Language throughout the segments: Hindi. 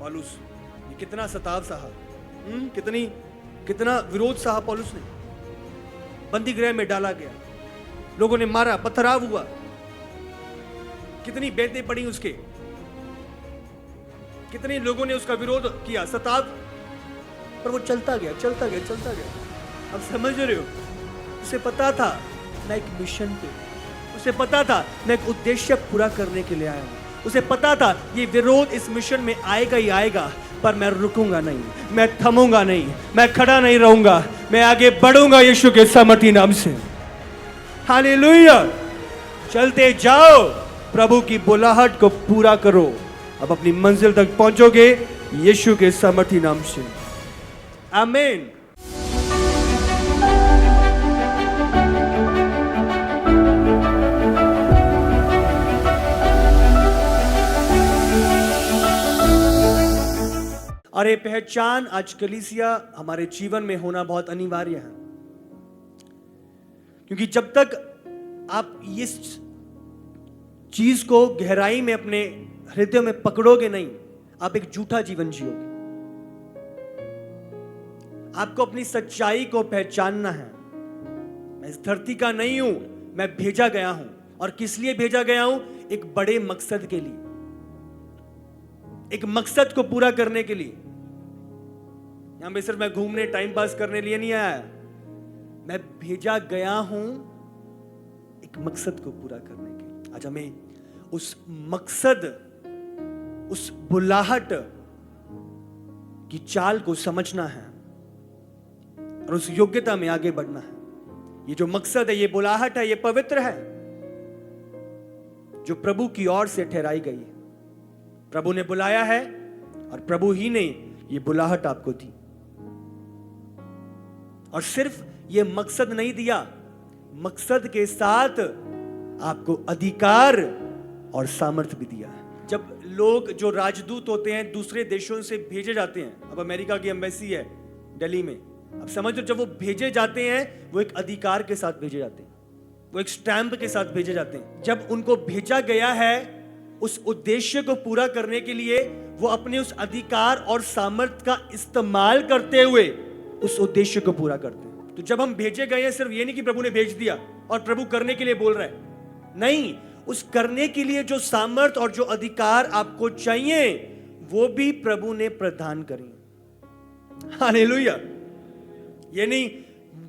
पौलुस ये कितना सताव सहा, कितना विरोध सहा पौलुस ने। बंदी गृह में डाला गया, लोगों ने मारा, पथराव हुआ, कितनी बेतें पड़ी उसके, कितने लोगों ने उसका विरोध किया, सताव, पर वो चलता गया, चलता गया, चलता गया। अब समझ रहे हो, उसे पता था मैं एक मिशन पे, उसे पता था मैं एक उद्देश्य पूरा करने के लिए आया हूं, उसे पता था ये विरोध इस मिशन में आएगा ही आएगा, पर मैं रुकूंगा नहीं, मैं थमूंगा नहीं, मैं खड़ा नहीं रहूंगा, मैं आगे बढ़ूंगा यीशु के सामर्थी नाम से। हालेलुया। चलते जाओ, प्रभु की बुलाहट को पूरा करो, अब अपनी मंजिल तक पहुंचोगे यीशु के सामर्थी नाम से। आमीन। और ये पहचान आज कलीसिया हमारे जीवन में होना बहुत अनिवार्य है, क्योंकि जब तक आप इस चीज को गहराई में अपने हृदय में पकड़ोगे नहीं, आप एक झूठा जीवन जियोगे। आपको अपनी सच्चाई को पहचानना है। मैं इस धरती का नहीं हूं, मैं भेजा गया हूं। और किस लिए भेजा गया हूं? एक बड़े मकसद के लिए, एक मकसद को पूरा करने के लिए। यहां पे सिर्फ मैं घूमने टाइम पास करने लिए नहीं आया, मैं भेजा गया हूं एक मकसद को पूरा करने के लिए। आज हमें उस मकसद, उस बुलाहट की चाल को समझना है और उस योग्यता में आगे बढ़ना है। ये जो मकसद है, ये बुलाहट है, ये पवित्र है, जो प्रभु की ओर से ठहराई गई है। प्रभु ने बुलाया है और प्रभु ही ने ये बुलाहट आपको दी। और सिर्फ ये मकसद नहीं दिया, मकसद के साथ आपको अधिकार और सामर्थ्य भी दिया है। जब लोग जो राजदूत होते हैं दूसरे देशों से भेजे जाते हैं, अब अमेरिका की एम्बेसी है दिल्ली में, अब समझ लो जब वो भेजे जाते हैं वो एक अधिकार के साथ भेजे जाते हैं, वो एक स्टैंप के साथ भेजे जाते हैं। जब उनको भेजा गया है उस उद्देश्य को पूरा करने के लिए, वो अपने उस अधिकार और सामर्थ्य का इस्तेमाल करते हुए उस उद्देश्य को पूरा करते हैं। तो जब हम भेजे गए हैं, सिर्फ ये नहीं कि प्रभु ने भेज दिया और प्रभु करने के लिए बोल रहा है, नहीं, उस करने के लिए जो सामर्थ्य और जो अधिकार आपको चाहिए वो भी प्रभु ने प्रदान करी। हालेलुया। ये नहीं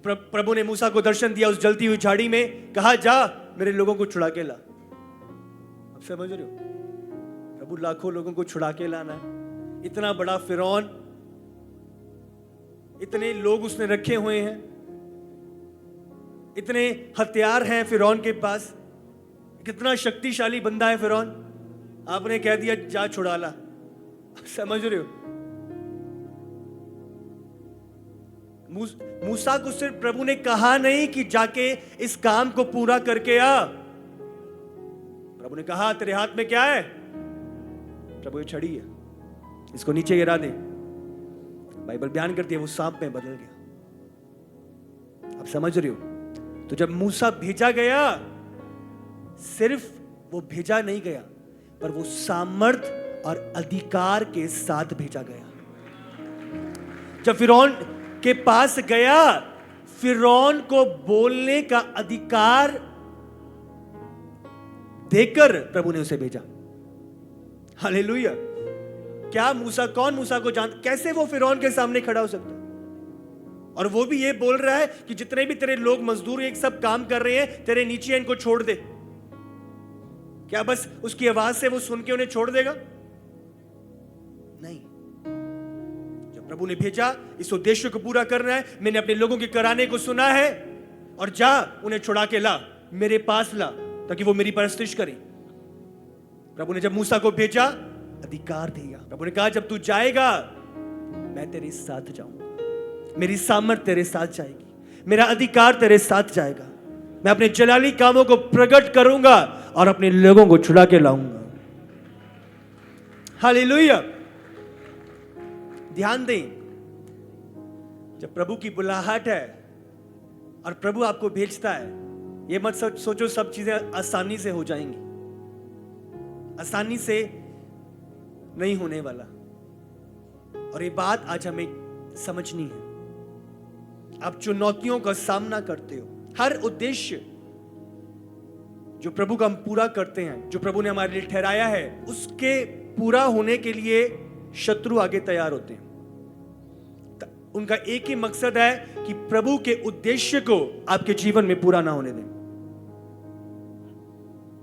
प्रभु ने मूसा को दर्शन दिया उस जलती हुई झाड़ी में, कहा जा मेरे लोगों को छुड़ा के ला। अब समझ रहे हो, प्रभु लाखों लोगों को छुड़ा के लाना है। इतना बड़ा फिरौन, इतने लोग उसने रखे हुए हैं, इतने हथियार हैं फिरौन के पास, कितना शक्तिशाली बंदा है फिरौन, आपने कह दिया जा छुड़ा ला। समझ रहे हो, मूसा को सिर्फ प्रभु ने कहा नहीं कि जाके इस काम को पूरा करके आ, प्रभु ने कहा तेरे हाथ में क्या है? प्रभु ये छड़ी है, इसको नीचे गिरा दे। बाइबल बयान करती है वो सांप में बदल गया। आप समझ रहे हो? तो जब मूसा भेजा गया, सिर्फ वो भेजा नहीं गया, पर वो सामर्थ और अधिकार के साथ भेजा गया। जब फिरौन के पास गया, फिरौन को बोलने का अधिकार देकर प्रभु ने उसे भेजा। हालेलुया। क्या मूसा, कौन मूसा को जान, कैसे वो फिरौन के सामने खड़ा हो सकता? और वो भी ये बोल रहा है कि जितने भी तेरे लोग मजदूर एक सब काम कर रहे हैं, तेरे नीचे इनको छोड़ दे। क्या बस उसकी आवाज से वो सुन के उन्हें छोड़ देगा? नहीं। जब प्रभु ने भेजा इस उद्देश्य को पूरा करना है, मैंने अपने लोगों के कराने को सुना है, और जा उन्हें छुड़ा के ला, मेरे पास ला, ताकि वो मेरी परस्तिश करें। प्रभु ने जब मूसा को भेजा, अधिकार दिया। प्रभु ने कहा जब तू जाएगा मैं तेरे साथ जाऊंगा, मेरी सामर्थ तेरे साथ जाएगी, मेरा अधिकार तेरे साथ जाएगा, मैं अपने जलाली कामों को प्रकट करूंगा और अपने लोगों को छुड़ा के लाऊंगा। हालेलुया। ध्यान दें, जब प्रभु की बुलाहट है और प्रभु आपको भेजता है, ये मत सोचो सब चीजें आसानी से हो जाएंगी। आसानी से नहीं होने वाला। और ये बात आज हमें समझनी है। आप चुनौतियों का सामना करते हो, हर उद्देश्य जो प्रभु का हम पूरा करते हैं, जो प्रभु ने हमारे लिए ठहराया है, उसके पूरा होने के लिए शत्रु आगे तैयार होते हैं। उनका एक ही मकसद है कि प्रभु के उद्देश्य को आपके जीवन में पूरा ना होने दें।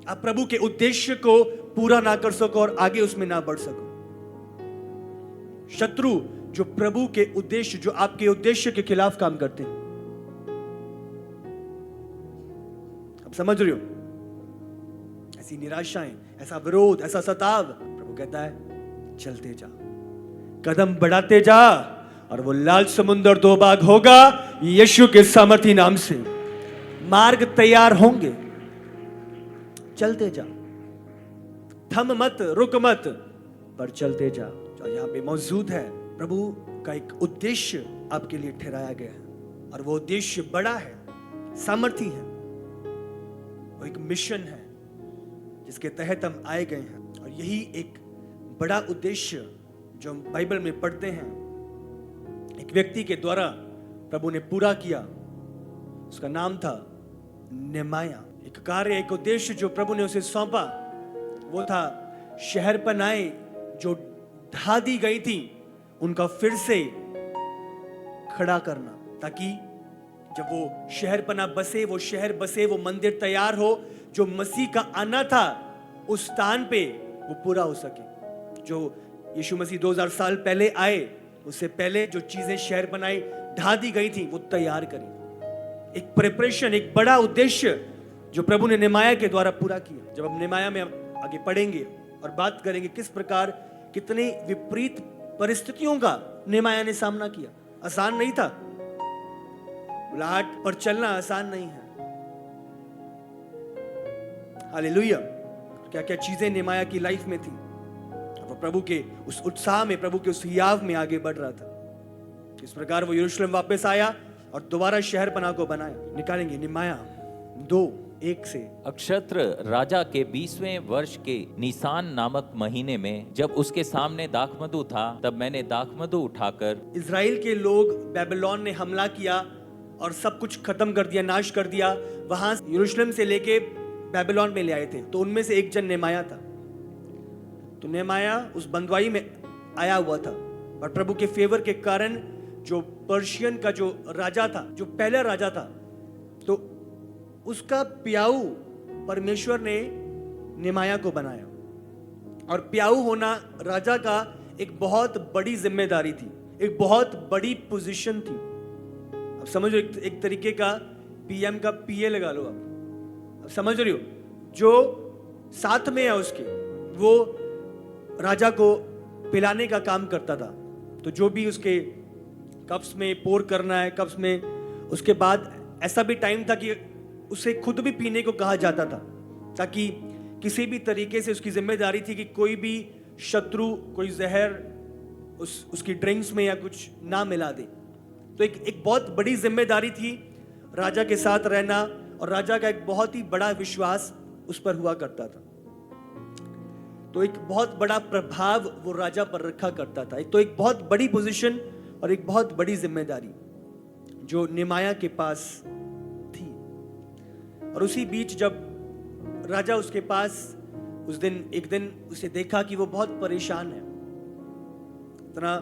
आप प्रभु के उद्देश्य को पूरा ना कर सको और आगे उसमें ना बढ़ सको। शत्रु जो प्रभु के उद्देश्य, जो आपके उद्देश्य के खिलाफ काम करते हैं। आप समझ रहे हो? ऐसी निराशाएं, ऐसा विरोध, ऐसा सताव, प्रभु कहता है चलते जा, कदम बढ़ाते जा और वो लाल समुंदर दो भाग होगा यीशु के सामर्थी नाम से। मार्ग तैयार होंगे, चलते जा, थम मत, रुक मत, पर चलते जा। जो यहां पे मौजूद है, प्रभु का एक उद्देश्य आपके लिए ठहराया गया है और वो उद्देश्य बड़ा है, सामर्थी है। वो एक मिशन है जिसके तहत हम आए गए हैं और यही एक बड़ा उद्देश्य जो हम बाइबल में पढ़ते हैं, एक व्यक्ति के द्वारा प्रभु ने पूरा किया। उसका नाम था नेहमाया। एक कार्य, एक उद्देश्य जो प्रभु ने उसे सौंपा, वो था शहरपनाएं जो ढा दी गई थी उनका फिर से खड़ा करना, ताकि जब वो शहरपना बसे, वो शहर बसे, वो मंदिर तैयार हो, जो मसीह का आना था उस स्थान पे वो पूरा हो सके। जो यीशु मसीह 2000 साल पहले आए, उससे पहले जो चीजें शहर बनाई ढा दी गई थी वो तैयार करी। एक प्रिपरेशन, एक बड़ा उद्देश्य जो प्रभु ने नेहमाया के द्वारा पूरा किया। जब हम नेहमाया में आगे पढ़ेंगे और बात करेंगे किस प्रकार, कितने विपरीत परिस्थितियों का नेहमाया ने सामना किया। आसान नहीं था, बुलाहट पर चलना आसान नहीं है। हालेलुया। क्या क्या चीजें नेहमाया की लाइफ में थी, वो प्रभु के उस उत्साह में, प्रभु के उस हियाव में आगे बढ़ रहा था। इस प्रकार वो यरूशलेम वापस आया और दोबारा शहरपना को बनाया। निकालेंगे नेहमाया 2:1 से। अक्षत्र राजा के 20वें वर्ष के निसान नामक महीने में, जब उसके सामने दाखमधु था, तब मैंने दाखमधु उठाकर। इजराइल के लोग बेबीलोन ने हमला किया और सब कुछ खत्म कर दिया, नाश कर दिया। वहां यरूशलेम से लेके बेबीलोन में ले आए थे। तो उनमें से एक जन नेहमाया था। तो नेहमाया उस बंदवाई में आया हुआ था और प्रभु के फेवर के कारण जो पर्शियन का जो राजा था, जो पहला राजा था, तो उसका प्याऊ परमेश्वर ने नेहमाया को बनाया। और प्याऊ होना राजा का एक बहुत बड़ी जिम्मेदारी थी, एक बहुत बड़ी पोजीशन थी। अब समझो, एक तरीके का पीएम का पीए लगा लो आप। अब समझ रही हो, जो साथ में है उसके, वो राजा को पिलाने का काम करता था। तो जो भी उसके कप्स में पोर करना है, कप्स में, उसके बाद ऐसा भी टाइम था कि उसे खुद भी पीने को कहा जाता था, ताकि किसी भी तरीके से उसकी जिम्मेदारी थी कि कोई भी शत्रु कोई जहर उसकी ड्रिंक्स में या कुछ ना मिला दे। तो एक बहुत बड़ी जिम्मेदारी थी राजा के साथ रहना, और राजा का एक बहुत ही बड़ा विश्वास उस पर हुआ करता था। तो एक बहुत बड़ा प्रभाव वो राजा पर रखा करता था। तो एक बहुत बड़ी पोजीशन और एक बहुत बड़ी जिम्मेदारी जो नेहमाया के पास थी। और उसी बीच जब राजा उसके पास एक दिन उसे देखा कि वो बहुत परेशान है, इतना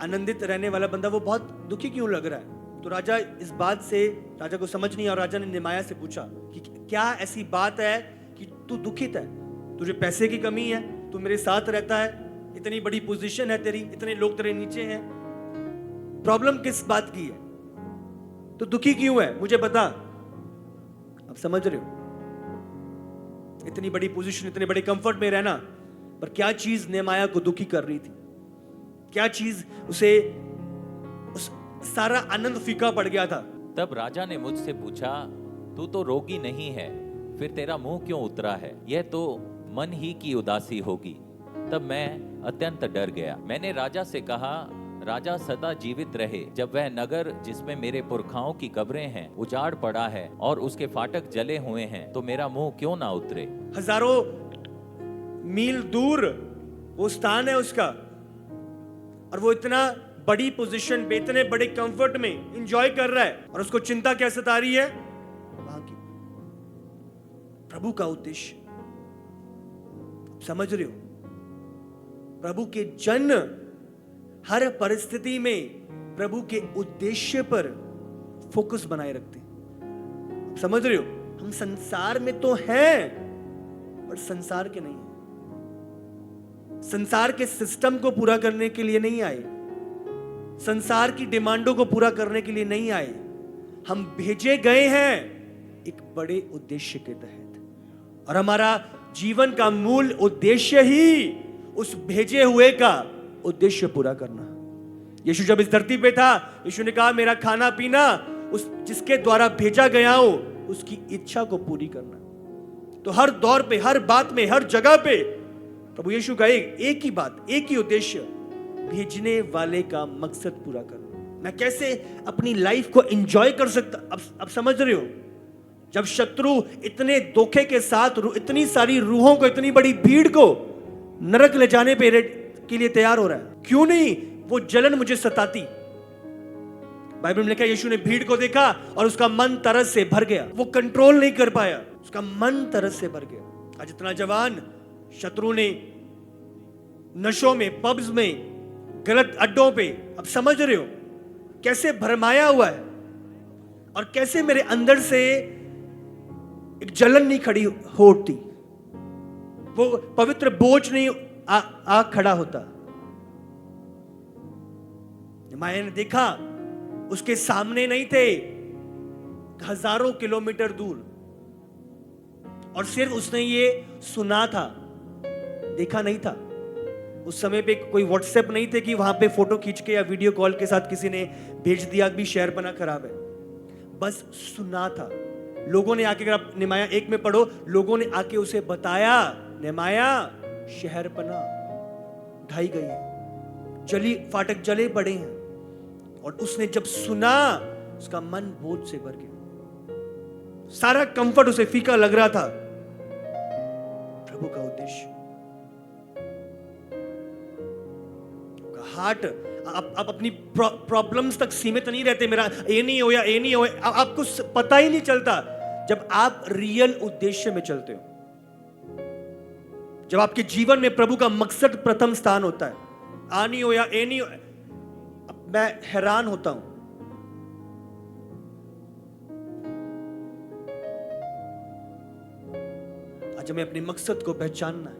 आनंदित रहने वाला बंदा वो बहुत दुखी क्यों लग रहा है। तो राजा इस बात से, राजा को समझ नहीं, और राजा ने नेहमाया से पूछा कि क्या ऐसी बात है कि तू दुखित है, तुझे पैसे की कमी है, तू मेरे साथ रहता है, इतनी बड़ी पोजीशन है तेरी, इतने लोग तेरे नीचे हैं, प्रॉब्लम किस बात की है, तो दुखी क्यों है, मुझे बता। आप समझ रहे हो, इतनी बड़ी पोजीशन, इतने बड़े कंफर्ट में रहना, पर क्या चीज नेहमाया को दुखी कर रही थी, क्या चीज उसे उस सारा आनंद फीका पड़ गया था। तब राजा ने मुझसे पूछा, तू तो रोगी नहीं है, फिर तेरा मुंह क्यों उतरा है? यह तो मन ही की उदासी होगी। तब मैं अत्यंत डर गया। मैंने राजा से कहा, राजा सदा जीवित रहे। जब वह नगर जिसमें मेरे पुरखाओं की कब्रें हैं उजाड़ पड़ा है और उसके फाटक जले हुए हैं, तो मेरा मुंह क्यों ना उतरे? हजारों मील दूर वो स्थान है उसका, और वो इतना बड़ी पोजीशन पे, इतने बड़े कंफर्ट में एंजॉय कर रहा है, और उसको चिंता क्या सता रही है? वहां की। प्रभु का उद्देश्य समझ रहे हो? प्रभु के जन हर परिस्थिति में प्रभु के उद्देश्य पर फोकस बनाए रखते हैं। समझ रहे हो? हम संसार में तो हैं, पर संसार के नहीं हैं। संसार के सिस्टम को पूरा करने के लिए नहीं आए, संसार की डिमांडों को पूरा करने के लिए नहीं आए। हम भेजे गए हैं एक बड़े उद्देश्य के तहत, और हमारा जीवन का मूल उद्देश्य ही उस भेजे हुए का उद्देश्य पूरा करना। यीशु जब इस धरती पे था, यीशु ने कहा मेरा खाना पीना उस जिसके द्वारा भेजा गया हूं उसकी इच्छा को पूरी करना। तो हर दौर पे, हर बात में, हर जगह पे प्रभु यीशु का एक ही बात, एक ही उद्देश्य, भेजने वाले का मकसद पूरा करना। मैं कैसे अपनी लाइफ को एंजॉय कर सकता? अब समझ रहे हो? जब शत्रु इतने धोखे के साथ इतनी सारी रूहों को, इतनी बड़ी भीड़ को नरक ले जाने के लिए तैयार हो रहा है, क्यों नहीं वो जलन मुझे सताती? बाइबल में लिखा है यीशु ने भीड़ को देखा और उसका मन तरस से भर गया। वो कंट्रोल नहीं कर पाया, उसका मन तरस से भर गया। आज इतना जवान शत्रु ने नशों में, पब्स में, गलत अड्डों पे, अब समझ रहे हो कैसे भरमाया हुआ है, और कैसे मेरे अंदर से एक जलन नहीं खड़ी हो उठती, वो पवित्र बोझ नहीं आ खड़ा होता। माया ने देखा, उसके सामने नहीं थे, हजारों किलोमीटर दूर, और सिर्फ उसने ये सुना था, देखा नहीं था। उस समय पे कोई व्हाट्सएप नहीं थे कि वहां पे फोटो खींच के या वीडियो कॉल के साथ किसी ने भेज दिया भी शहर बना खराब है, बस सुना था। लोगों ने आके, अगर आप नेमाया 1 में पढ़ो, लोगों ने आके उसे बताया नेमाया शहर बना ढाई गई है, जली फाटक जले पड़े हैं। और उसने जब सुना, उसका मन बोझ से भर गया, सारा कंफर्ट उसे फीका लग रहा था। प्रभु का उद्देश्य, हार्ट, आप अपनी प्रॉब्लम्स तक सीमित नहीं रहते। मेरा ये नहीं हो या ये नहीं हो, आपको पता ही नहीं चलता जब आप रियल उद्देश्य में चलते हो, जब आपके जीवन में प्रभु का मकसद प्रथम स्थान होता है। आ नहीं हो या ए नहीं हो, मैं हैरान होता हूं। आज हमें अपने मकसद को पहचानना है।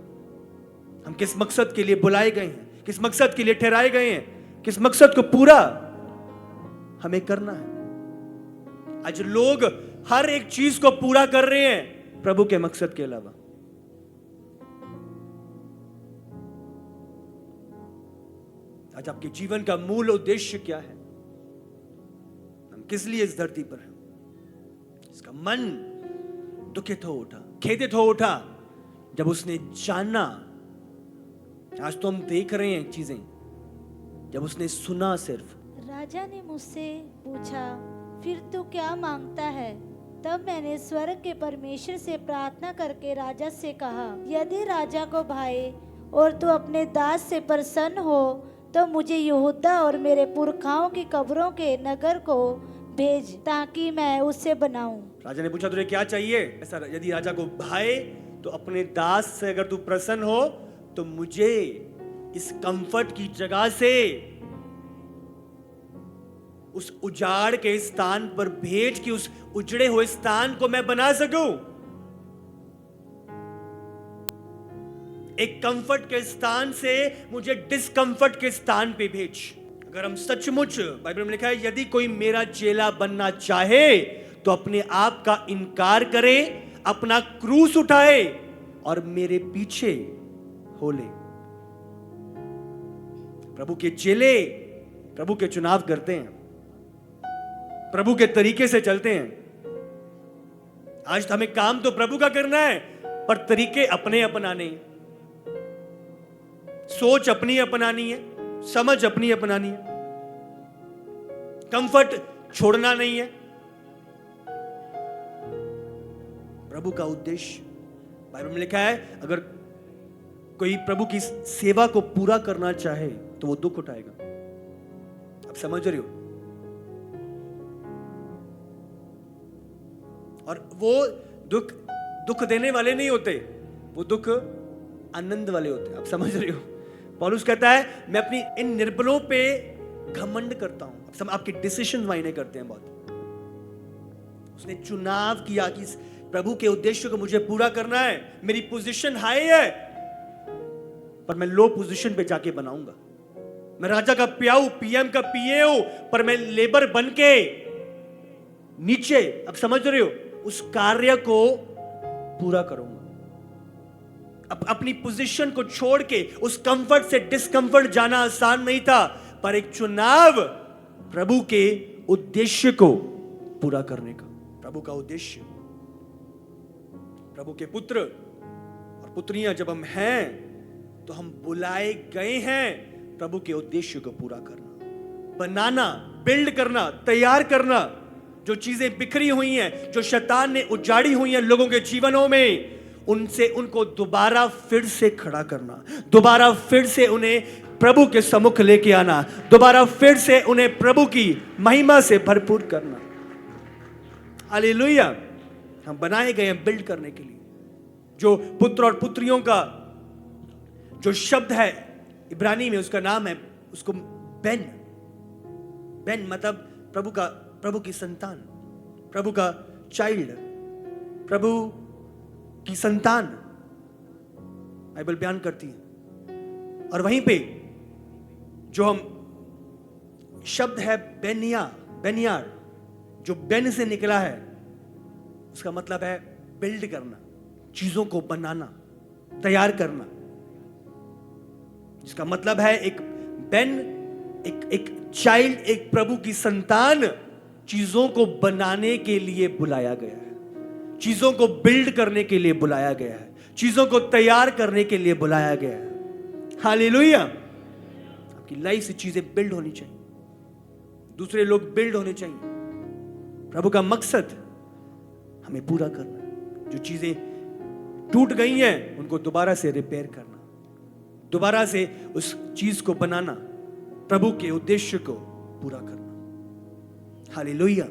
हम किस मकसद के लिए बुलाए गए हैं, किस मकसद के लिए ठहराए गए हैं, किस मकसद को पूरा हमें करना है। आज लोग हर एक चीज को पूरा कर रहे हैं प्रभु के मकसद के अलावा। आज आपके जीवन का मूल उद्देश्य क्या है? हम किस लिए इस धरती पर हैं? इसका मन दुखित हो उठा, खेदित हो उठा जब उसने जाना। आज तो हम देख रहे हैं चीजें, जब उसने सुना सिर्फ। राजा ने मुझसे पूछा, फिर तू क्या मांगता है? तब मैंने स्वर्ग के परमेश्वर से प्रार्थना करके राजा से कहा, यदि राजा को भाए और तू अपने दास से प्रसन्न हो तो मुझे यहूदा और मेरे पुरखाओं की कब्रों के नगर को भेज, ताकि मैं उससे बनाऊं। राजा ने पूछा तुझे क्या चाहिए? ऐसा यदि राजा को भाए तो अपने दास से अगर तू प्रसन्न हो तो मुझे इस कंफर्ट की जगह से उस उजाड़ के स्थान पर भेज कि उस उजड़े हुए स्थान को मैं बना सकूं। एक कंफर्ट के स्थान से मुझे डिस्कंफर्ट के स्थान पे भेज। अगर हम सचमुच, बाइबल में लिखा है यदि कोई मेरा चेला बनना चाहे तो अपने आप का इनकार करे, अपना क्रूस उठाए और मेरे पीछे हो ले। प्रभु के चेले प्रभु के चुनाव करते हैं, प्रभु के तरीके से चलते हैं। आज तो हमें काम तो प्रभु का करना है, पर तरीके अपने अपनाने हैं, सोच अपनी अपनानी है, समझ अपनी अपनानी है, कंफर्ट छोड़ना नहीं है। प्रभु का उद्देश्य, बाइबल में लिखा है अगर कोई प्रभु की सेवा को पूरा करना चाहे, तो वो दुख उठाएगा। आप समझ रहे हो? और वो दुख देने वाले नहीं होते, वो दुख आनंद वाले होते हैं। आप समझ रहे हो? पौलुस कहता है मैं अपनी इन निर्बलों पे घमंड करता हूं। आपके डिसीजन मायने करते हैं बहुत। उसने चुनाव किया कि प्रभु के उद्देश्य को मुझे पूरा करना है, मेरी पोजीशन हाई है पर मैं लो पोजीशन पे जाके बनाऊंगा। मैं राजा का प्याऊ, पीएम का पीए हूं, पर मैं लेबर बन के नीचे, अब समझ रहे हो, उस कार्य को पूरा करूंगा। अब अपनी पोजीशन को छोड़ के उस कंफर्ट से डिस्कंफर्ट जाना आसान नहीं था, पर एक चुनाव प्रभु के उद्देश्य को पूरा करने का। प्रभु का उद्देश्य, प्रभु के पुत्र और पुत्रियां जब हम हैं तो हम बुलाए गए हैं प्रभु के उद्देश्य को पूरा करना, बनाना, बिल्ड करना, तैयार करना। जो चीजें बिखरी हुई हैं, जो शैतान ने उजाड़ी हुई हैं लोगों के जीवनों में, उनको दोबारा फिर से खड़ा करना, दोबारा फिर से उन्हें प्रभु के सम्मुख लेके आना, दोबारा फिर से उन्हें प्रभु की महिमा से भरपूर करना। हालेलुया। हम बनाए गए हैं बिल्ड करने के लिए। जो पुत्र और पुत्रियों का जो शब्द है इब्रानी में, उसका नाम है, उसको बेन मतलब प्रभु की संतान, प्रभु का चाइल्ड, प्रभु की संतान बाइबल बयान करती है। और वहीं पे जो हम शब्द है बेनियार, जो बेन से निकला है, उसका मतलब है बिल्ड करना, चीजों को बनाना, तैयार करना। जिसका मतलब है एक बेन, एक चाइल्ड, एक प्रभु की संतान चीजों को बनाने के लिए बुलाया गया है, चीजों को बिल्ड करने के लिए बुलाया गया है, चीजों को तैयार करने के लिए बुलाया गया है। हालेलुया। आपकी लाइफ से चीजें बिल्ड होनी चाहिए, दूसरे लोग बिल्ड होने चाहिए। प्रभु का मकसद हमें पूरा करना है। जो चीजें टूट गई हैं उनको दोबारा से रिपेयर करना, दोबारा से उस चीज को बनाना, प्रभु के उद्देश्य को पूरा करना। हालेलुया।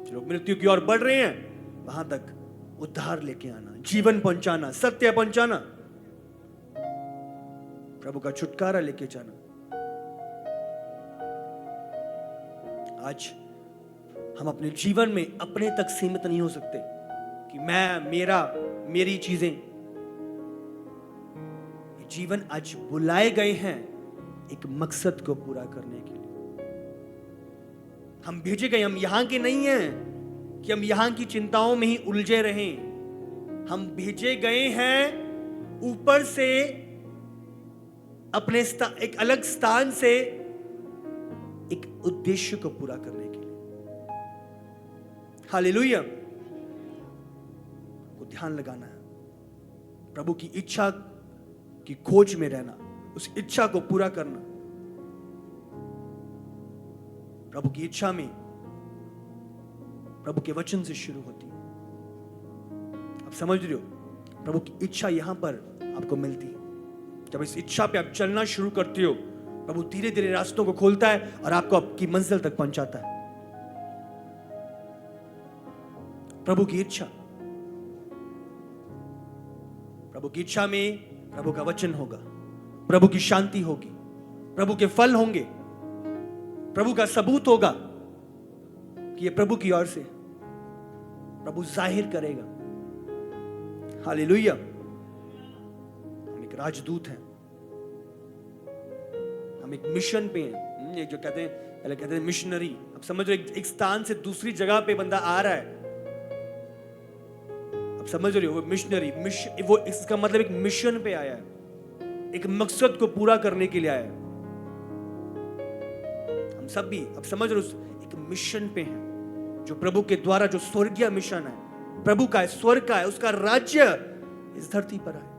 जो लोग मृत्यु की ओर बढ़ रहे हैं वहां तक उद्धार लेके आना, जीवन पहुंचाना, सत्य पहुंचाना, प्रभु का छुटकारा लेके जाना। आज हम अपने जीवन में अपने तक सीमित नहीं हो सकते कि मैं, मेरी चीजें। जीवन आज बुलाए गए हैं एक मकसद को पूरा करने के लिए। हम भेजे गए, हम यहां के नहीं हैं कि हम यहां की चिंताओं में ही उलझे रहें। हम भेजे गए हैं ऊपर से, अपने एक अलग स्थान से, एक उद्देश्य को पूरा करने के लिए। हालेलुया। को ध्यान लगाना है, प्रभु की इच्छा की खोज में रहना, उस इच्छा को पूरा करना। प्रभु की इच्छा में प्रभु के वचन से शुरू होती है। आप समझ रहे हो? प्रभु की इच्छा यहां पर आपको मिलती है। जब इस इच्छा पे आप चलना शुरू करते हो, प्रभु धीरे धीरे रास्तों को खोलता है और आपको आपकी मंजिल तक पहुंचाता है। प्रभु की इच्छा, प्रभु की इच्छा में प्रभु का वचन होगा, प्रभु की शांति होगी, प्रभु के फल होंगे, प्रभु का सबूत होगा कि ये प्रभु की ओर से प्रभु जाहिर करेगा। हालेलुया। हम एक राजदूत हैं, हम एक मिशन पे हैं। ये जो पहले कहते हैं मिशनरी। अब समझ रहे, एक स्थान से दूसरी जगह पे बंदा आ रहा है, अब समझ रहे हो? वो मिशनरी, वो इसका मतलब एक मिशन पे आया है, एक मकसद को पूरा करने के लिए आया है। हम सब भी, अब समझ रहे हो, एक मिशन पे हैं, जो प्रभु के द्वारा, जो स्वर्गीय मिशन है, प्रभु का है, स्वर्ग का है, उसका राज्य इस धरती पर है।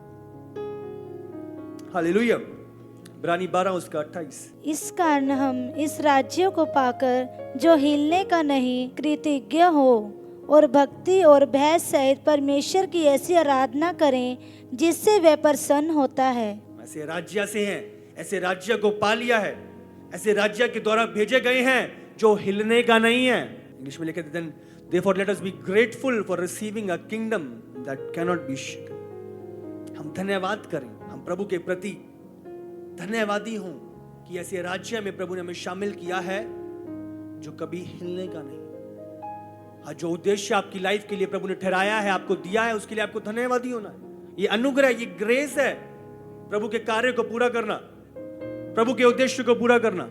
हालेलुया। इब्रानी 12 उसका 28। इस कारण हम इस राज्य को पाकर जो हिलने का नहीं, कृतज्ञ हो और भक्ति और भय सहित परमेश्वर की ऐसी आराधना करें जिससे वह प्रसन्न होता है। ऐसे राज्य से हैं, ऐसे राज्य को पा लिया है, ऐसे राज्य के द्वारा भेजे गए हैं जो हिलने का नहीं है। इंग्लिश में लिखे थे, then therefore let us be grateful for receiving a kingdom that cannot be shaken। हम धन्यवाद करें, हम प्रभु के प्रति धन्यवादी हों कि ऐसे राज्य में प्रभु ने हमें शामिल किया है जो कभी हिलने का नहीं। हाँ, जो उद्देश्य आपकी लाइफ के लिए प्रभु ने ठहराया है, आपको दिया है, उसके लिए आपको धन्यवादी होना है। ये अनुग्रह, ये ग्रेस है प्रभु के कार्य को पूरा करना, प्रभु के उद्देश्य को पूरा करना,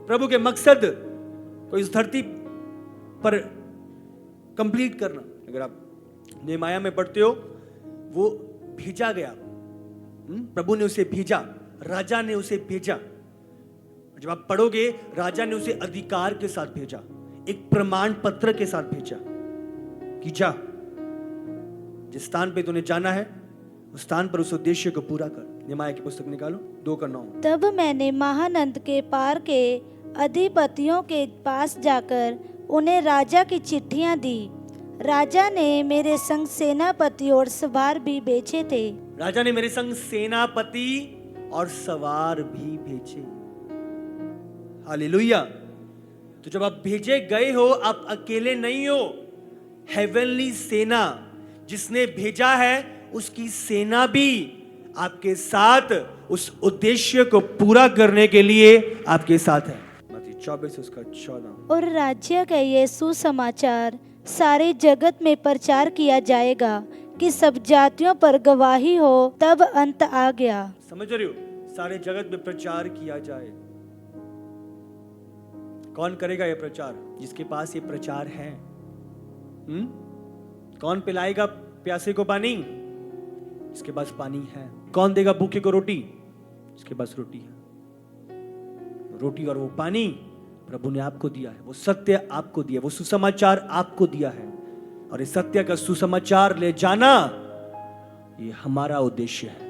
प्रभु के मकसद को इस धरती पर कंप्लीट करना। अगर आप नेहमाया में पढ़ते हो, वो भेजा गया, प्रभु ने उसे भेजा, राजा ने उसे भेजा। जब आप पढ़ोगे, राजा ने उसे अधिकार के साथ भेजा, एक प्रमाण पत्र के साथ भेजा कि जा, जिस स्थान पे तूने जाना है उस स्थान पर उस उद्देश्य को पूरा कर। नेहमाया की पुस्तक निकालो 2:9। तब मैंने महानद के पार के अधिपतियों के पास जाकर उन्हें राजा की चिट्ठियां दी। राजा ने मेरे संग सेनापति और सवार भी भेजे थे। राजा ने मेरे संग सेनापति और सवार भी भेजे। हालेलुया। तो जब आप भेजे गए हो, आप अकेले नहीं हो। हेवनली सेना जिसने भेजा है, उसकी सेना भी आपके साथ उस उद्देश्य को पूरा करने के लिए आपके साथ है। मत्ती 24 उसका 14। और राज्य का ये सुसमाचार सारे जगत में प्रचार किया जाएगा कि सब जातियों पर गवाही हो, तब अंत आ गया। समझ रहे हो? सारे जगत में प्रचार किया जाए। कौन करेगा ये प्रचार? जिसके पास ये प्रचार है। कौन पिलाएगा प्यासे को पानी? जिसके पास पानी है। कौन देगा भूखे को रोटी? जिसके पास रोटी है। रोटी और वो पानी प्रभु ने आपको दिया है, वो सत्य आपको दिया, वो सुसमाचार आपको दिया है। और इस सत्य का सुसमाचार ले जाना, ये हमारा उद्देश्य है,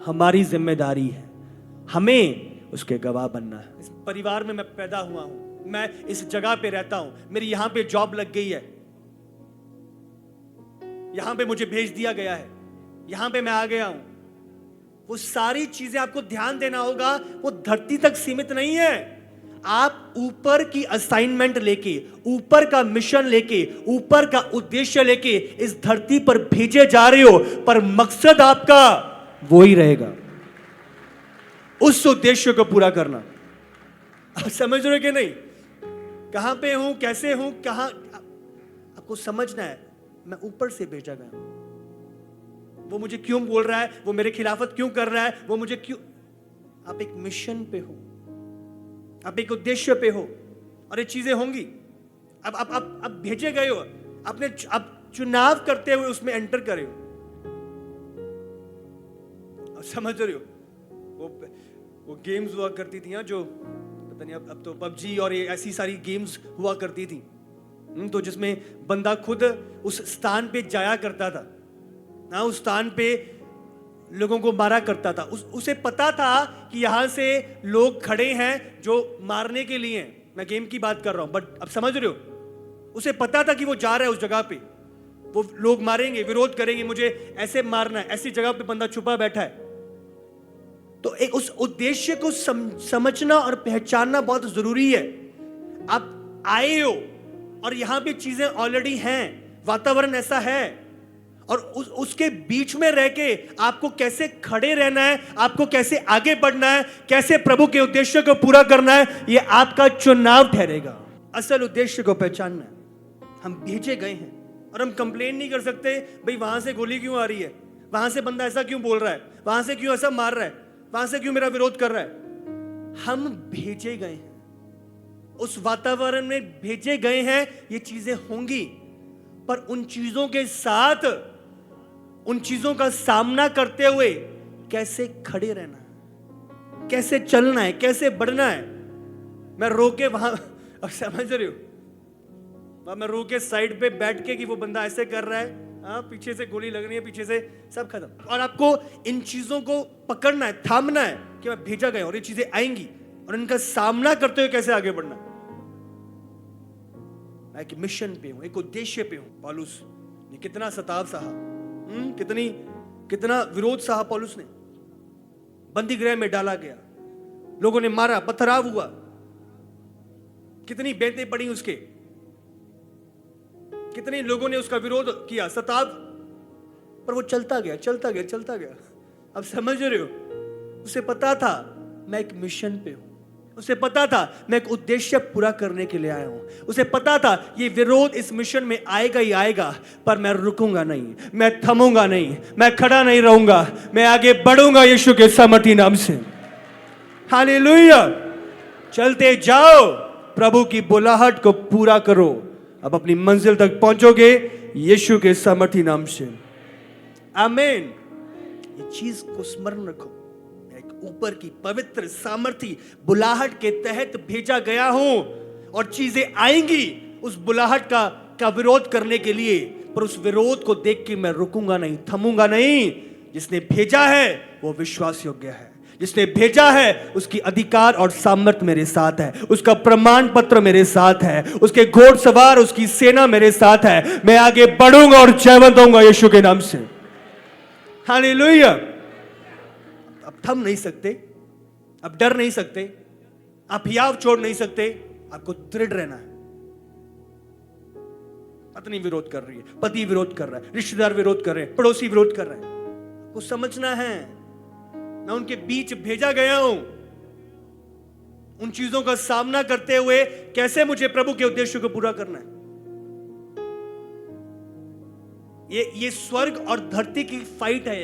हमारी जिम्मेदारी है। हमें उसके गवाह बनना है। इस परिवार में मैं पैदा हुआ हूं, मैं इस जगह पे रहता हूं, मेरी यहां पे जॉब लग गई है, यहां पे मुझे भेज दिया गया है, यहां पे मैं आ गया हूं। वो सारी चीजें आपको ध्यान देना होगा। वो धरती तक सीमित नहीं है। आप ऊपर की असाइनमेंट लेके, ऊपर का मिशन लेके, ऊपर का उद्देश्य लेके इस धरती पर भेजे जा रहे हो, पर मकसद आपका वो ही रहेगा, उस उद्देश्य को पूरा करना। आप समझ रहे हो कि नहीं? कहां पे हूं, कैसे हूं, कहां, आपको समझना है। मैं ऊपर से भेजा गया हूं। वो मुझे क्यों बोल रहा है, वो मेरे खिलाफत क्यों कर रहा है, वो मुझे क्यों। आप एक मिशन पे हो, आप एक उद्देश्य पे हो, और ये चीजें होंगी। अब भेजे गए हो, आपने अब चुनाव करते हुए उसमें एंटर करे हो। अब समझ रहे हो? वो गेम्स हुआ करती थी, जो पता नहीं, अब तो पबजी और ये ऐसी सारी गेम्स हुआ करती थी, तो जिसमें बंदा खुद उस स्थान पे जाया करता था ना, उस स्थान पे लोगों को मारा करता था। उसे पता था कि यहां से लोग खड़े हैं जो मारने के लिए हैं। मैं गेम की बात कर रहा हूं, बट अब समझ रहे हो? उसे पता था कि वो जा रहा है उस जगह पे, वो लोग मारेंगे, विरोध करेंगे, मुझे ऐसे मारना है, ऐसी जगह पे बंदा छुपा बैठा है। तो एक उस उद्देश्य को समझना और पहचानना बहुत जरूरी है। आप आए हो और यहां पे चीजें ऑलरेडी हैं, वातावरण ऐसा है, और उसके बीच में रह के आपको कैसे खड़े रहना है, आपको कैसे आगे बढ़ना है, कैसे प्रभु के उद्देश्य को पूरा करना है, ये आपका चुनाव ठहरेगा। असल उद्देश्य को पहचानना है। हम भेजे गए हैं और हम कंप्लेन नहीं कर सकते, भाई वहां से गोली क्यों आ रही है, वहां से बंदा ऐसा क्यों बोल रहा है, वहां से क्यों ऐसा मार रहा है, वहां से क्यों मेरा विरोध कर रहा है। हम भेजे गए हैं, उस वातावरण में भेजे गए हैं। ये चीजें होंगी, पर उन चीजों के साथ, उन चीजों का सामना करते हुए कैसे खड़े रहना है, कैसे चलना है, कैसे बढ़ना है। मैं रोके वहां, अब समझ रहे हो, मैं रोके साइड पे बैठ के कि वो बंदा ऐसे कर रहा है, पीछे से गोली लग रही है, पीछे से सब खत्म। और आपको इन चीजों को पकड़ना है, थामना है कि मैं भेजा गया और ये चीजें आएंगी, और इनका सामना करते हुए कैसे आगे बढ़ना। मैं एक मिशन पे हूं, एक उद्देश्य पे हूं। पौलुस ने कितना सताव सहा, कितना विरोध सहा। पौलुस ने बंदी गृह में डाला गया, लोगों ने मारा, पथराव हुआ, कितनी बेंतें पड़ी उसके, कितने लोगों ने उसका विरोध किया, सताव, पर वो चलता गया, चलता गया, चलता गया। अब समझ रहे हो, उसे पता था मैं एक मिशन पे हूं, उसे पता था मैं एक उद्देश्य पूरा करने के लिए आया हूं, उसे पता था ये विरोध इस मिशन में आएगा ही आएगा, पर मैं रुकूंगा नहीं, मैं थमूंगा नहीं, मैं खड़ा नहीं रहूंगा, मैं आगे बढ़ूंगा यीशु के सामर्थी नाम से। हालेलुया। चलते जाओ, प्रभु की बुलाहट को पूरा करो, अब अपनी मंजिल तक पहुंचोगे यीशु के सामर्थी नाम से। आमीन। ये चीज को स्मरण रखो, मैं एक ऊपर की पवित्र सामर्थी बुलाहट के तहत भेजा गया हूं, और चीजें आएंगी उस बुलाहट का विरोध करने के लिए, पर उस विरोध को देख के मैं रुकूंगा नहीं, थमूंगा नहीं। जिसने भेजा है वो विश्वास योग्य है, जिसने भेजा है उसकी अधिकार और सामर्थ मेरे साथ है, उसका प्रमाण पत्र मेरे साथ है, उसके घोड़सवार, उसकी सेना मेरे साथ है। मैं आगे बढ़ूंगा और जयवंत होऊंगा यीशु के नाम से। हालेलुया। अब थम नहीं सकते, अब डर नहीं सकते, आप हियाव छोड़ नहीं सकते, आपको दृढ़ रहना है। पत्नी विरोध कर रही है, पति विरोध कर रहा है, रिश्तेदार विरोध कर रहे हैं, पड़ोसी विरोध कर रहे हैं, आपको समझना है मैं उनके बीच भेजा गया हूं। उन चीजों का सामना करते हुए कैसे मुझे प्रभु के उद्देश्य को पूरा करना है। ये स्वर्ग और धरती की फाइट है।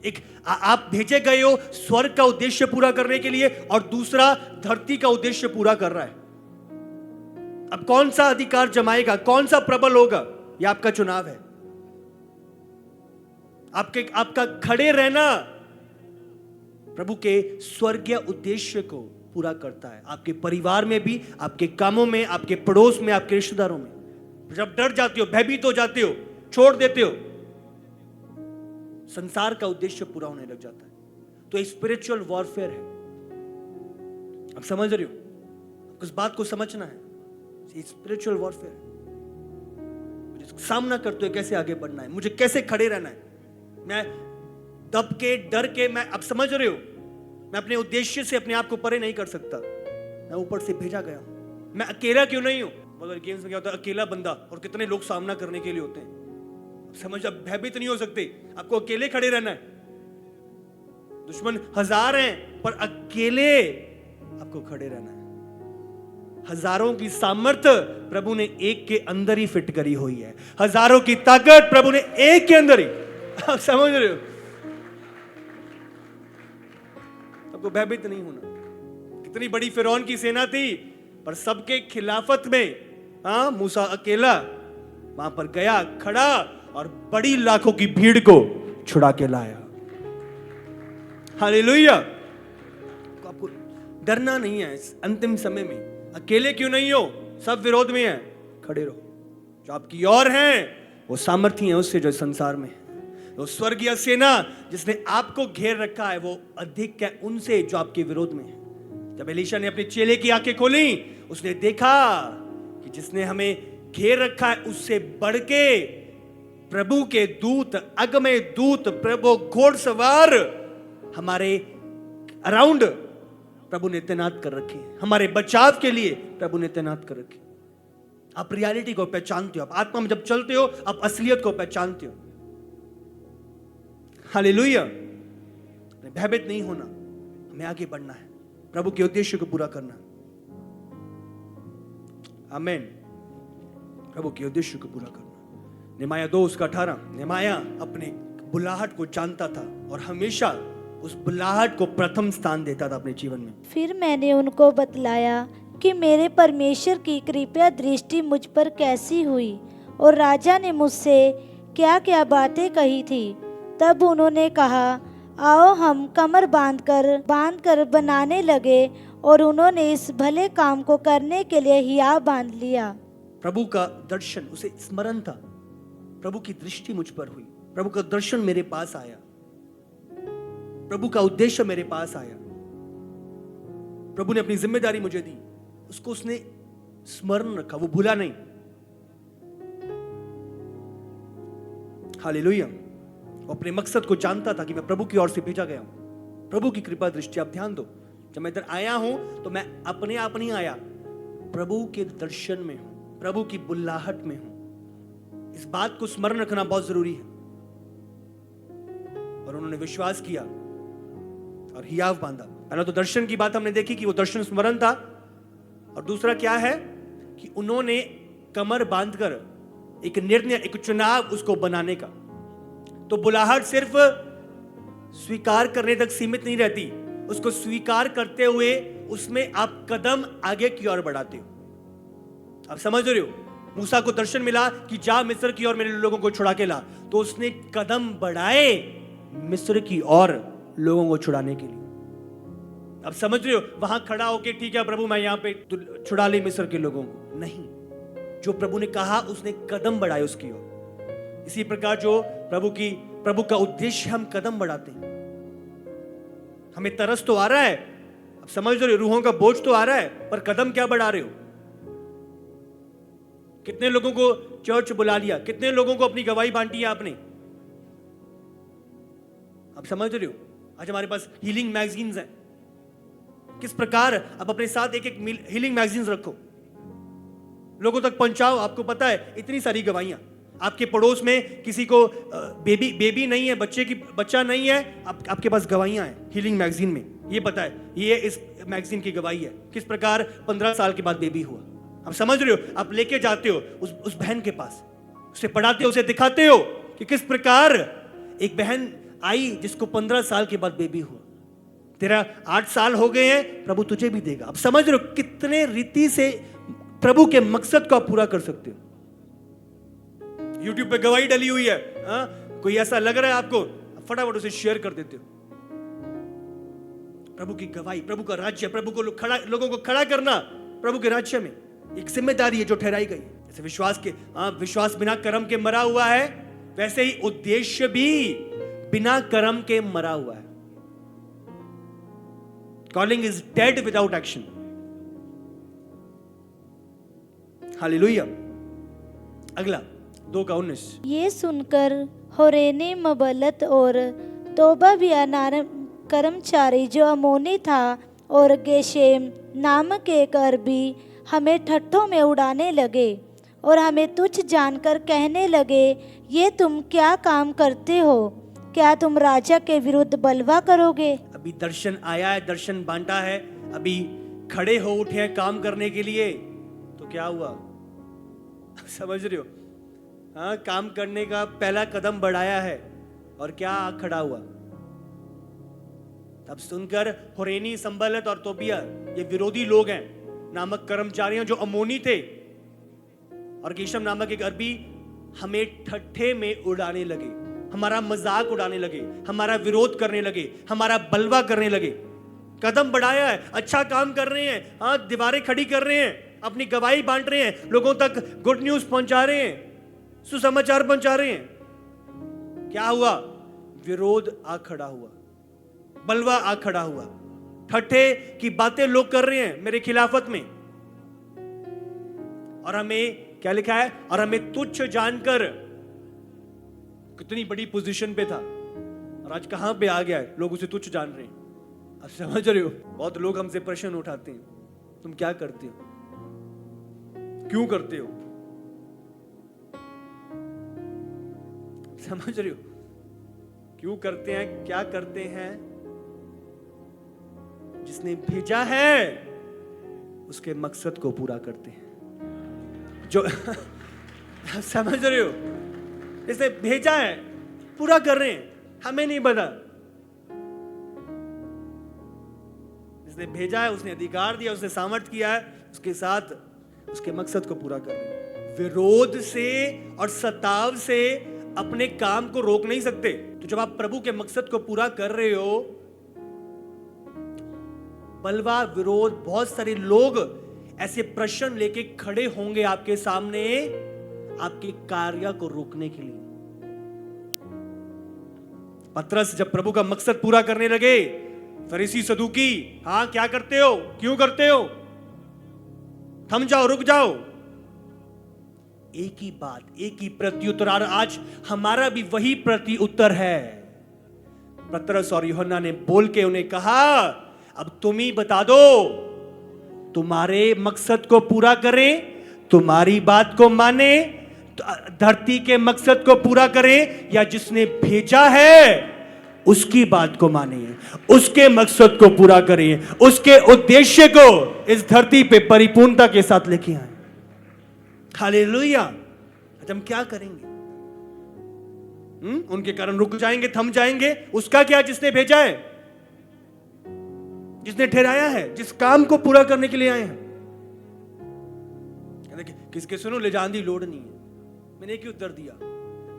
एक आप भेजे गए हो स्वर्ग का उद्देश्य पूरा करने के लिए, और दूसरा धरती का उद्देश्य पूरा कर रहा है। अब कौन सा अधिकार जमाएगा, कौन सा प्रबल होगा, यह आपका चुनाव है। आपका खड़े रहना प्रभु के स्वर्गीय उद्देश्य को पूरा करता है, आपके परिवार में भी, आपके कामों में, आपके पड़ोस में, आपके रिश्तेदारों में। जब डर जाते हो, भयभीत हो जाते हो, छोड़ देते हो, संसार का उद्देश्य पूरा होने लग जाता है। तो ये स्पिरिचुअल वॉरफेयर है। आप समझ रहे हो, उस बात को समझना है। ये स्पिरिचुअल वॉरफेयर है। सामना करते हो कैसे आगे बढ़ना है, मुझे कैसे खड़े रहना है। मैं दब के, डर के, मैं, अब समझ रहे हो, मैं अपने उद्देश्य से अपने आप को परे नहीं कर सकता। मैं ऊपर से भेजा गया हूं। मैं अकेला क्यों नहीं हूं। मतलब गेम्स में क्या होता है, अकेला बंदा, और कितने लोग सामना करने के लिए होते हैं। समझ, अब भयभीत नहीं हो सकते, आपको अकेले खड़े रहना है। दुश्मन हजार हैं, पर अकेले आपको खड़े रहना है। हजारों की सामर्थ्य प्रभु ने एक के अंदर ही फिट करी हुई है। हजारों की ताकत प्रभु ने एक के अंदर ही। आप समझ रहे हो, आपको भयभीत नहीं होना। कितनी बड़ी फिरौन की सेना थी, पर सबके खिलाफत में मूसा अकेला वहां पर गया, खड़ा, और बड़ी लाखों की भीड़ को छुड़ा के लाया। हालेलुया। आपको डरना नहीं है इस अंतिम समय में। अकेले क्यों नहीं हो, सब विरोध में है, खड़े रहो। जो आपकी ओर है वो सामर्थ्य है उससे जो संसार में है। वो स्वर्गीय सेना जिसने आपको घेर रखा है वो अधिक है उनसे जो आपके विरोध में है। जब एलीशा ने अपने चेले की आंखें खोली, उसने देखा कि जिसने हमें घेर रखा है उससे बढ़ के प्रभु के दूत, अगमय दूत, प्रभु घोड़सवार हमारे अराउंड प्रभु ने तैनात कर रखे, हमारे बचाव के लिए प्रभु ने तैनात कर रखे। आप रियलिटी को पहचानते हो, आप आत्मा में जब चलते हो आप असलियत को पहचानते हो। हालेलुया। भयभीत नहीं होना, हमें आगे बढ़ना है, प्रभु के उद्देश्य को पूरा करना। आमीन। प्रभु के उद्देश्य को पूरा करना। नेहमाया 2:18। नेहमाया अपने बुलाहट को जानता था और हमेशा उस बुलाहट को प्रथम स्थान देता था अपने जीवन में। फिर मैंने उनको बतलाया कि मेरे परमेश्वर की कृपया दृष्टि मुझ पर कैसी हुई और राजा ने मुझसे क्या क्या बातें कही थी। तब उन्होंने कहा, आओ हम कमर बांधकर बनाने लगे, और उन्होंने इस भले काम को करने के लिए हिया बांध लिया। प्रभु का दर्शन उसे स्मरण था, प्रभु की दृष्टि मुझ पर हुई, प्रभु का दर्शन मेरे पास आया, प्रभु का उद्देश्य मेरे पास आया, प्रभु ने अपनी जिम्मेदारी मुझे दी, उसको उसने स्मरण रखा, वो भूला नहीं। हालेलुया। वो अपने मकसद को जानता था कि मैं प्रभु की ओर से भेजा गया हूं। प्रभु की कृपा दृष्टि। आप ध्यान दो, जब मैं इधर आया हूं तो मैं अपने आप नहीं आया, प्रभु के दर्शन में हूं, प्रभु की बुल्लाहट में हूं। इस बात को स्मरण रखना बहुत जरूरी है। और उन्होंने विश्वास किया और हियाव बांधा। पहला तो दर्शन की बात हमने देखी कि वो दर्शन स्मरण था, और दूसरा क्या है कि उन्होंने कमर बांधकर एक निर्णय, एक चुनाव उसको बनाने का। तो बुलाहट सिर्फ स्वीकार करने तक सीमित नहीं रहती, उसको स्वीकार करते हुए उसमें आप कदम आगे की ओर बढ़ाते हो। आप समझ रहे हो, मूसा को दर्शन मिला कि जा मिस्र की ओर मेरे लोगों को छुड़ा के ला, तो उसने कदम बढ़ाए मिस्र की ओर लोगों को छुड़ाने के लिए। अब समझ रहे हो, वहां खड़ा होके ठीक है प्रभु मैं यहां पे छुड़ा ले मिस्र के लोगों को, नहीं, जो प्रभु ने कहा उसने कदम बढ़ाए उसकी ओर। इसी प्रकार जो प्रभु का उद्देश्य, हम कदम बढ़ाते हैं। हमें तरस तो आ रहा है, अब समझ रहे हो, रूहों का बोझ तो आ रहा है, पर कदम क्या बढ़ा रहे हो? कितने लोगों को चर्च बुला लिया, कितने लोगों को अपनी गवाही बांटी है आपने? आप समझ रहे हो, आज हमारे पास हीलिंग मैगजीन्स हैं। किस प्रकार आप अपने साथ एक एक हीलिंग मैगजीन्स रखो, लोगों तक पहुंचाओ। आपको पता है इतनी सारी गवाहियां, आपके पड़ोस में किसी को बेबी नहीं है, बच्चा नहीं है, आपके पास गवाहियां हैं हीलिंग मैगजीन में, ये पता है, ये इस मैगजीन की गवाही है किस प्रकार 15 साल के बाद बेबी हुआ। आप समझ रहे हो, आप लेके जाते हो उस बहन के पास, उसे पढ़ाते हो, उसे दिखाते हो कि किस प्रकार एक बहन आई जिसको 15 साल के बाद बेबी हुआ। तेरा 8 साल हो गए हैं, प्रभु तुझे भी देगा। आप समझ रहे हो कितने रीति से प्रभु के मकसद को आप पूरा कर सकते हो। YouTube पे गवाही डली हुई है, कोई ऐसा लग रहा है आपको, फटाफट उसे शेयर कर देते हो। प्रभु की गवाही, प्रभु का राज्य, प्रभु को लोगों को खड़ा करना प्रभु के राज्य में एक जिम्मेदारी है जो ठहराई गई। जैसे विश्वास बिना कर्म के मरा हुआ है, वैसे ही उद्देश्य भी बिना कर्म के मरा हुआ है। Calling is dead without action. Hallelujah. अगला 2:19। ये सुनकर होरेने मबलत और तोबा बियानार कर्मचारी जो अमोनी था और गेशेम नामक एक अरबी हमें ठट्ठों में उड़ाने लगे और हमें तुच्छ जानकर कहने लगे, ये तुम क्या काम करते हो? क्या तुम राजा के विरुद्ध बलवा करोगे? अभी दर्शन आया है, दर्शन बांटा है, अभी खड़े हो उठे हैं काम करने के लिए, तो क्या हुआ? समझ रहे हो, हाँ, काम करने का पहला कदम बढ़ाया है और क्या खड़ा हुआ? तब सुनकर होरेनी, संबलत और तोबिया, ये विरोधी लोग हैं, नामक कर्मचारियों जो अमोनी थे, और गेशम नामक एक अरबी हमें ठट्ठे में उड़ाने लगे, हमारा मजाक उड़ाने लगे, हमारा विरोध करने लगे, हमारा बलवा करने लगे। कदम बढ़ाया है, अच्छा काम कर रहे हैं, हाँ, दीवारें खड़ी कर रहे हैं, अपनी गवाही बांट रहे हैं, लोगों तक गुड न्यूज पहुंचा रहे हैं, सुसमाचार पहुंचा रहे हैं। क्या हुआ? विरोध आ खड़ा हुआ, बलवा आ खड़ा हुआ, ठट्ठे की बातें लोग कर रहे हैं मेरे खिलाफत में। और हमें क्या लिखा है? और हमें तुच्छ जानकर, कितनी बड़ी पोजीशन पे था और आज कहां पे आ गया है, लोग उसे तुच्छ जान रहे हैं। आप समझ रहे हो, बहुत लोग हमसे प्रश्न उठाते हैं, तुम क्या करते हो, क्यों करते हो? समझ रहे हो, क्यों करते हैं, क्या करते हैं? जिसने भेजा है उसके मकसद को पूरा करते हैं। जो समझ रहे हो, जिसने भेजा है पूरा कर रहे हैं, हमें नहीं पता। जिसने भेजा है उसने अधिकार दिया, उसने सामर्थ्य किया है, उसके साथ उसके मकसद को पूरा कर रहे हैं। विरोध से और सताव से अपने काम को रोक नहीं सकते। तो जब आप प्रभु के मकसद को पूरा कर रहे हो, बलवा, विरोध, बहुत सारे लोग ऐसे प्रश्न लेके खड़े होंगे आपके सामने, आपके कार्य को रोकने के लिए। पतरस जब प्रभु का मकसद पूरा करने लगे, फरीसी सदूकी, हाँ क्या करते हो, क्यों करते हो, थम जाओ, रुक जाओ। एक ही बात, एक ही प्रत्युत्तर, आज हमारा भी वही प्रत्युत्तर है। पतरस और यूहन्ना ने बोल के उन्हें कहा, अब तुम ही बता दो, तुम्हारे मकसद को पूरा करें, तुम्हारी बात को माने, धरती के मकसद को पूरा करें, या जिसने भेजा है उसकी बात को माने, उसके मकसद को पूरा करें, उसके उद्देश्य को इस धरती पे परिपूर्णता के साथ लेके आए। हालेलुया। आज हम क्या करेंगे? उनके कारण रुक जाएंगे, थम जाएंगे? उसका क्या? जिसने भेजा है, जिसने ठहराया है, जिस काम को पूरा करने के लिए आए हैं। देखिए, किसके सुनो, ले जाने की लोड़ नहीं है। मैंने एक ही उत्तर दिया,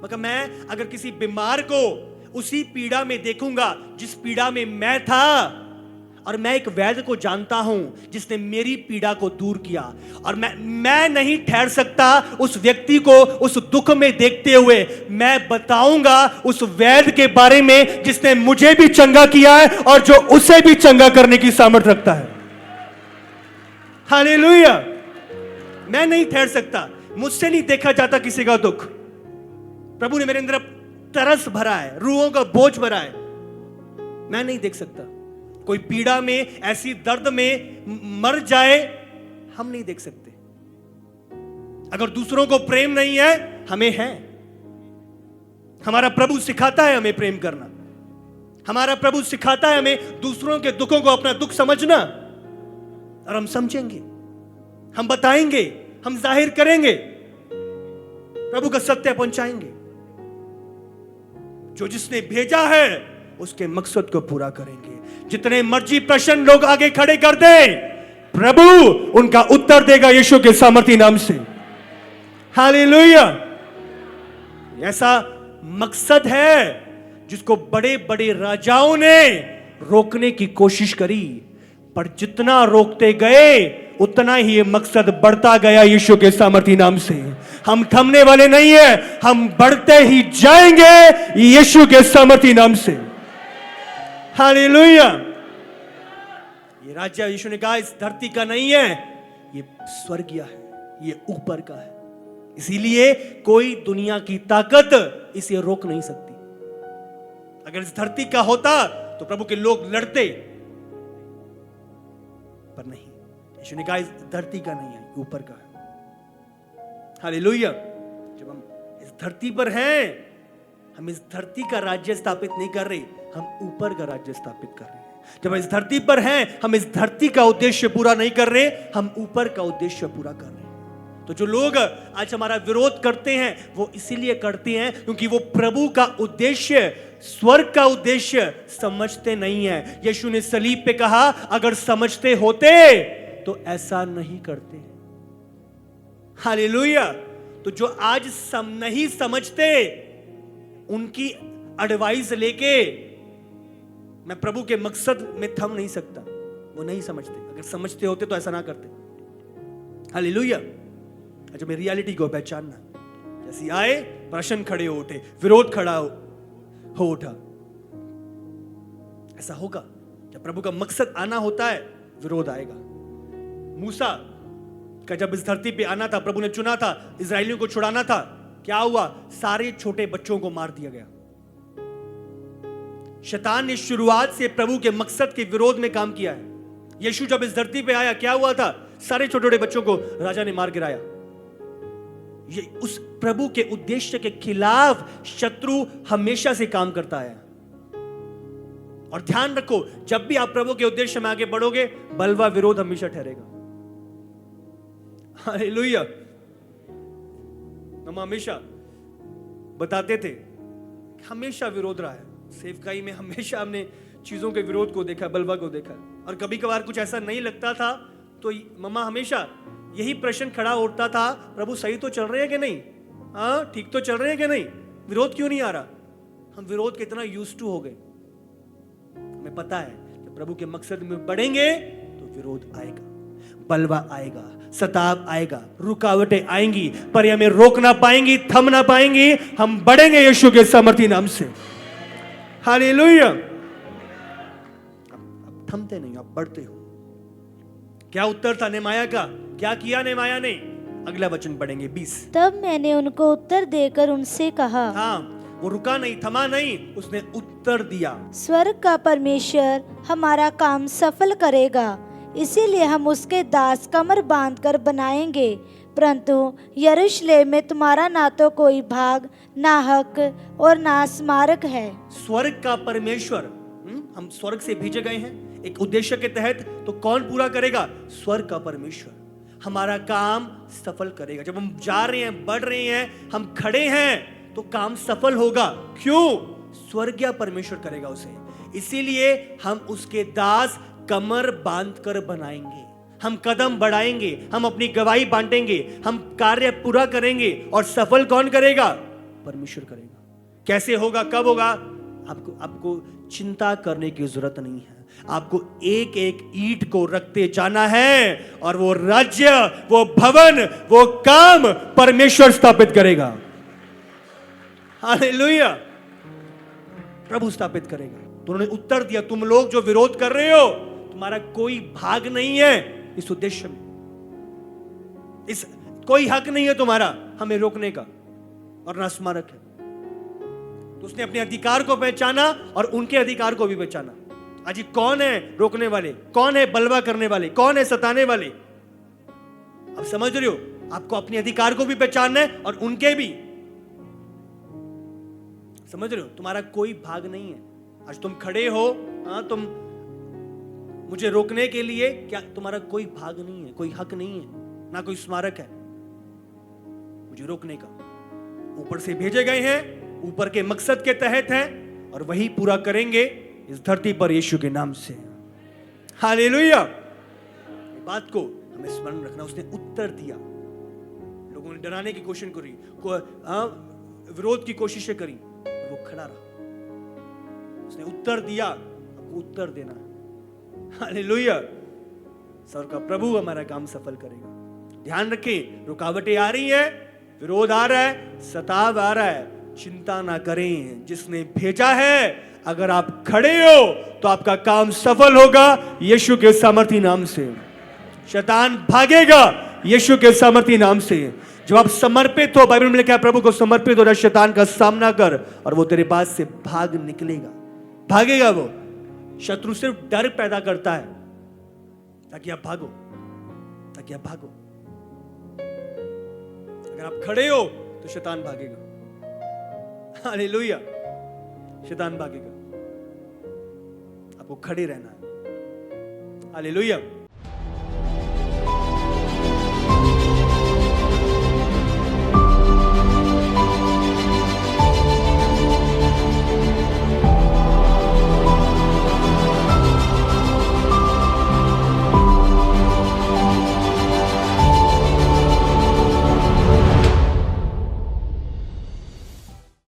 मगर मैं अगर किसी बीमार को उसी पीड़ा में देखूंगा जिस पीड़ा में मैं था, और मैं एक वैद्य को जानता हूं जिसने मेरी पीड़ा को दूर किया, और मैं नहीं ठहर सकता उस व्यक्ति को उस दुख में देखते हुए, मैं बताऊंगा उस वैद्य के बारे में जिसने मुझे भी चंगा किया है और जो उसे भी चंगा करने की सामर्थ्य रखता है। हालेलुया। मैं नहीं ठहर सकता, मुझसे नहीं देखा जाता किसी का दुख। प्रभु ने मेरे अंदर तरस भरा है, रूहों का बोझ भरा है, मैं नहीं देख सकता। कोई पीड़ा में, ऐसी दर्द में मर जाए, हम नहीं देख सकते। अगर दूसरों को प्रेम नहीं है, हमें है। हमारा प्रभु सिखाता है हमें प्रेम करना। हमारा प्रभु सिखाता है हमें दूसरों के दुखों को अपना दुख समझना, और हम समझेंगे, हम बताएंगे, हम जाहिर करेंगे, प्रभु का सत्य पहुंचाएंगे। जो जिसने भेजा है उसके मकसद को पूरा करेंगे। जितने मर्जी प्रश्न लोग आगे खड़े कर दें, प्रभु उनका उत्तर देगा यीशु के सामर्थी नाम से। हालेलुया। ऐसा मकसद है जिसको बड़े बड़े राजाओं ने रोकने की कोशिश करी, पर जितना रोकते गए उतना ही ये मकसद बढ़ता गया यीशु के सामर्थी नाम से। हम थमने वाले नहीं है, हम बढ़ते ही जाएंगे यीशु के सामर्थी नाम से। हालेलुया। ये राज्य यीशु ने कहा इस धरती का नहीं है, ये स्वर्गीय है, ये ऊपर का है। इसीलिए कोई दुनिया की ताकत इसे रोक नहीं सकती। अगर इस धरती का होता तो प्रभु के लोग लड़ते, पर नहीं। यीशु ने कहा इस धरती का नहीं है, ऊपर का है। हालेलुया। जब हम इस धरती पर हैं, हम इस धरती का राज्य स्थापित नहीं कर रहे, हम ऊपर का राज्य स्थापित कर रहे हैं। जब इस धरती पर हैं, हम इस धरती का उद्देश्य पूरा नहीं कर रहे, हम ऊपर का उद्देश्य पूरा कर रहे हैं। तो जो लोग आज हमारा विरोध करते हैं, वो इसीलिए करते हैं क्योंकि वो प्रभु का उद्देश्य, स्वर्ग का उद्देश्य समझते नहीं है। यीशु ने सलीब पे कहा, अगर समझते होते तो ऐसा नहीं करते। हालेलुया। तो जो आज नहीं समझते, उनकी एडवाइस लेके मैं प्रभु के मकसद में थम नहीं सकता। वो नहीं समझते, अगर समझते होते तो ऐसा ना करते। हालेलुया। अच्छा, मैं रियलिटी को पहचानना, जैसे आए प्रश्न खड़े हो उठे, विरोध खड़ा हो उठा। ऐसा होगा जब प्रभु का मकसद आना होता है, विरोध आएगा। मूसा का जब इस धरती पे आना था, प्रभु ने चुना था, इजरायलियों को छुड़ाना था, क्या हुआ? सारे छोटे बच्चों को मार दिया गया। शैतान ने शुरुआत से प्रभु के मकसद के विरोध में काम किया है। यीशु जब इस धरती पे आया, क्या हुआ था? सारे छोटे छोटे बच्चों को राजा ने मार गिराया। ये उस प्रभु के उद्देश्य के खिलाफ शत्रु हमेशा से काम करता है। और ध्यान रखो, जब भी आप प्रभु के उद्देश्य में आगे बढ़ोगे, बलवा विरोध हमेशा ठहरेगा। हालेलुया। हम हमेशा बताते थे, हमेशा विरोध रहा है। सेवकाई में हमेशा हमने चीजों के विरोध को देखा, बलवा को देखा। और कभी कभार कुछ ऐसा नहीं लगता था तो मम्मा हमेशा यही प्रश्न खड़ा उठता था, प्रभु सही तो चल रहे हैं कि नहीं? हाँ, ठीक तो चल रहे हैं कि नहीं? विरोध क्यों नहीं आ रहा? हम विरोध के इतना यूज्ड टू हो गए। हमें पता है जब प्रभु के मकसद में बढ़ेंगे तो विरोध आएगा, बलवा आएगा, सताव आएगा, रुकावटें आएंगी, पर हमें रोक ना पाएंगी, थम ना पाएंगी। हम बढ़ेंगे यीशु के सामर्थी नाम से। हालेलुया। अब थमते नहीं, आप बढ़ते हो। क्या उत्तर था नेमाया का? क्या किया नेमाया ने? अगला वचन पढ़ेंगे 20। तब मैंने उनको उत्तर देकर उनसे कहा, हाँ, वो रुका नहीं, थमा नहीं, उसने उत्तर दिया। स्वर्ग का परमेश्वर हमारा काम सफल करेगा, इसीलिए हम उसके दास कमर बांधकर बनाएंगे, परंतु यरूशलेम में तुम्हारा ना तो कोई भाग, ना हक और ना स्मारक है। स्वर्ग का परमेश्वर, हम स्वर्ग से भेजे गए हैं एक उद्देश्य के तहत, तो कौन पूरा करेगा? स्वर्ग का परमेश्वर हमारा काम सफल करेगा। जब हम जा रहे हैं, बढ़ रहे हैं, हम खड़े हैं, तो काम सफल होगा। क्यों? स्वर्गीय परमेश्वर करेगा उसे। इसीलिए हम उसके दास कमर बांधकर बनाएंगे, हम कदम बढ़ाएंगे, हम अपनी गवाही बांटेंगे, हम कार्य पूरा करेंगे। और सफल कौन करेगा? परमेश्वर करेगा। कैसे होगा, कब होगा? आपको चिंता करने की जरूरत नहीं है। आपको एक एक ईंट को रखते जाना है और वो राज्य, वो भवन, वो काम परमेश्वर स्थापित करेगा। हालेलुया, प्रभु स्थापित करेगा। तो उन्होंने उत्तर दिया, तुम लोग जो विरोध कर रहे हो, तुम्हारा कोई भाग नहीं है इस उद्देश्य में, इस कोई हक नहीं है तुम्हारा हमें रोकने का, और ना स्मारक है। तो उसने अपने अधिकार को पहचाना और उनके अधिकार को भी पहचाना। आज ये कौन है रोकने वाले, कौन है बलवा करने वाले, कौन है सताने वाले? आप समझ रहे हो? आपको अपने अधिकार को भी पहचानना है और उनके भी। समझ रहे हो? तुम्हारा कोई भाग नहीं है। आज तुम खड़े हो, तुम मुझे रोकने के लिए, क्या तुम्हारा कोई भाग नहीं है, कोई हक नहीं है, ना कोई स्मारक है मुझे रोकने का। ऊपर से भेजे गए हैं, ऊपर के मकसद के तहत हैं, और वही पूरा करेंगे इस धरती पर यीशु के नाम से। हालेलुया। बात को हमें स्मरण रखना। उसने उत्तर दिया। लोगों ने डराने की कोशिश करी, विरोध की कोशिशें करी, वो खड़ा रहा। उसने उत्तर दिया। आपको उत्तर देना है। हालेलुया। स्वर्ग का प्रभु हमारा काम सफल करेगा। ध्यान रखें, रुकावटें आ रही है, विरोध आ रहा है, सताव आ रहा है, चिंता ना करें। जिसने भेजा है, अगर आप खड़े हो तो आपका काम सफल होगा यीशु के सामर्थी नाम से। शैतान भागेगा यीशु के सामर्थी नाम से। जब आप समर्पित हो, बाइबल में लिखा है प्रभु को समर्पित हो जा, शैतान का सामना कर और वो तेरे पास से भाग निकलेगा। भागेगा वो। शत्रु सिर्फ डर पैदा करता है ताकि आप भागो, ताकि आप भागो। अगर आप खड़े हो तो शैतान भागेगा। हालेलुया। शैतान भागेगा। आपको खड़े रहना है। हालेलुया।